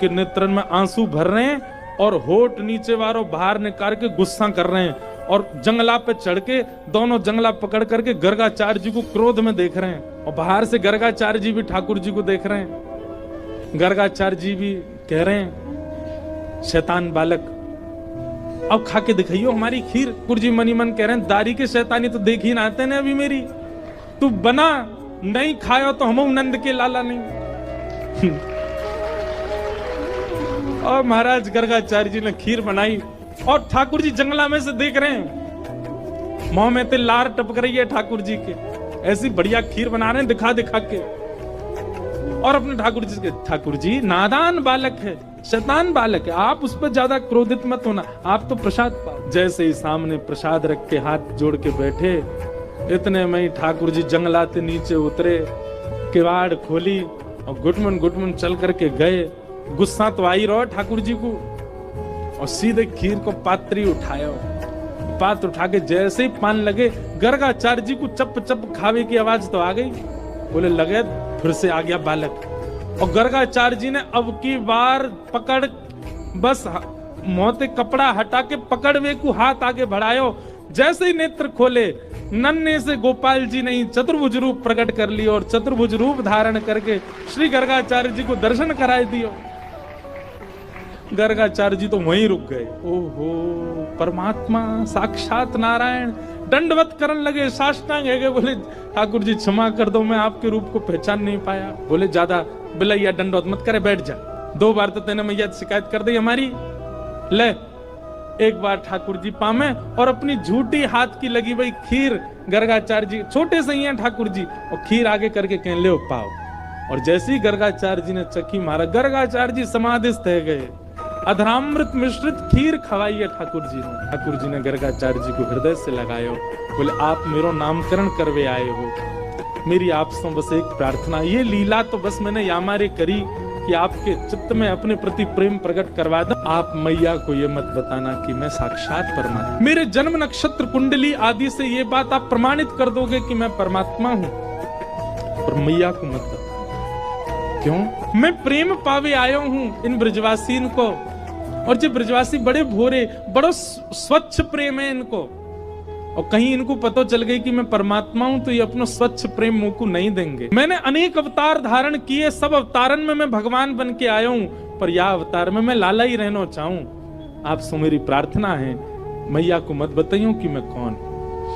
के नेत्रन में आंसू भर रहे हैं और होठ नीचे वालों बाहर निकाल के गुस्सा कर रहे हैं, और जंगला पे चढ़ के दोनों जंगला पकड़ करके गर्गाचार्य जी को क्रोध में देख रहे हैं, और बाहर से गर्गाचार्य जी भी ठाकुर जी को देख रहे हैं। गर्गाचार्य जी भी कह रहे हैं, शैतान बालक अब खा के दिखाइयो हमारी खीर। ठाकुर जी मनी मन कह रहे हैं, दारी के शैतानी तो देख ही ना आते ने अभी मेरी, तू बना नहीं खायो तो हम नंद के लाला नहीं। और महाराज गर्गाचार्य जी ने खीर बनाई और ठाकुर जी जंगला में से देख रहे हैं, मुंह में ते लार टपक रही है ठाकुर जी के, ऐसी बढ़िया खीर बना रहे हैं दिखा दिखा के। और अपने ठाकुर जी के, ठाकुर जी नादान बालक है, शैतान बालक है, आप उस पर ज्यादा क्रोधित मत होना, आप तो प्रसाद पाओ। जैसे ही सामने प्रसाद रख के हाथ जोड़ के बैठे, इतने में ही ठाकुर जी जंगलाते नीचे उतरे, किवाड़ खोली और गुटमन चल करके गए। गुस्सा तो आई रहो ठाकुर जी को, और सीधे खीर को पात्री उठाया, पात्र उठा के जैसे ही पान लगे, गर्गाचार्य जी को चप चप खावे की आवाज तो आ गई। बोले लगे फिर से आ गया बालक। और गर्गाचार्य जी ने अब की बार पकड़, बस मोते कपड़ा हटा के पकड़ वे को हाथ आगे बढ़ायो। जैसे ही नेत्र खोले, नन्हे से गोपाल जी ने चतुर्भुज रूप प्रकट कर लिया और चतुर्भुज रूप धारण करके श्री गर्गाचार्य जी को दर्शन कराए दियो। गर्गाचार्य जी तो वहीं रुक गए। ओहो, परमात्मा साक्षात नारायण दंडवत करने लगे, साष्टांग है गए। बोले ठाकुर जी क्षमा कर दो, मैं आपके रूप को पहचान नहीं पाया। बोले ज्यादा बिलैया दंडवत मत करे, बैठ जा, 2 बार तो तेने मैया शिकायत कर दी हमारी, ले 1 बार ठाकुर जी पामे। और अपनी झूठी हाथ की लगी भाई खीर गर्गाचार्य जी, छोटे से ही हैं ठाकुर जी, और खीर आगे करके कह ले पाओ। और जैसे ही गर्गाचार्य जी ने चक्की मारा, गर्गाचार्य जी समाधिस्थ है गए। अधरामृत मिश्रित खीर खवाई है ठाकुर जी ने। ठाकुर जी ने गर्गाचार्य जी को हृदय से लगायो, बोले आप मेरो नामकरण करवे आए हो, मेरी आपसे बस एक प्रार्थना, ये लीला तो बस मैंने यामारे करी कि आपके चित्त में अपने प्रति प्रेम प्रकट करवा दो। आप मैया को ये मत बताना कि मैं साक्षात परमात्मा, मेरे जन्म नक्षत्र कुंडली आदि से ये बात आप प्रमाणित कर दोगे कि मैं परमात्मा हूँ, और मैया को मत बताना। क्यों? मैं प्रेम पावे आयो हूँ इन ब्रजवासीन को, और जो ब्रजवासी बड़े भोरे, बड़ो स्वच्छ प्रेम है इनको, और कहीं इनको पता चल गई कि मैं परमात्मा हूं तो ये अपना स्वच्छ प्रेम मुंह को नहीं देंगे। मैंने अनेक अवतार धारण किए, सब अवतारन में मैं भगवान बन के आया हूं, पर यह अवतार में मैं लाला ही रहना चाहूं। आप सो मेरी प्रार्थना है, मैया को मत बताइयो कि मैं कौन।